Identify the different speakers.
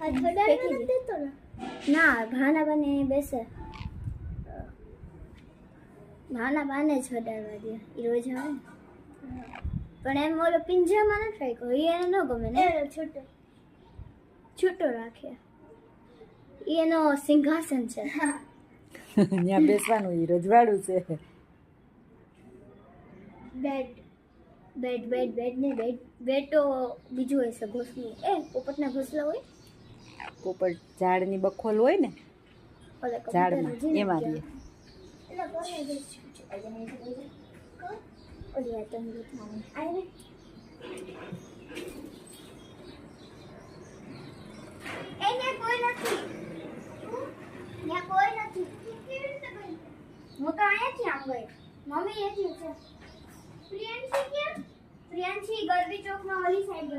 Speaker 1: આ છોડાડવા નથી દેતો ને? ના, ભાના બને બેસે. ભાના બાને છોડાડવા દે. એ રોજ આવે ને. પણ એમ ઓલો પિંજરામાં ન ટ્રાય કરો. એને ન ગમે ને. છૂટો છૂટો રાખે. એનો સિંહાસન છે.
Speaker 2: ત્યાં બેસવાનું ઈ રજવાડું છે.
Speaker 1: બેડ બેડ બેડ બેડ ને બેડ તો બીજું હોય છે ઘોસલું. પોપટના ઘોસલા હોય.
Speaker 2: પોપટ ઝાડની બખોલ હોય ને
Speaker 1: ઓલે
Speaker 2: ઝાડમાં એમાં રહે.
Speaker 1: ઓલી વાત તમને આવે. એને કોઈ નથી. ત્યાં કોઈ નથી. હું તો અહીંયાથી આમ ગઈ. મમ્મી અહીંયાથી છે. પ્રિયાંશી ક્યાં? પ્રિયાંશી ગરબી ચોકમાં ઓલી સાઈડ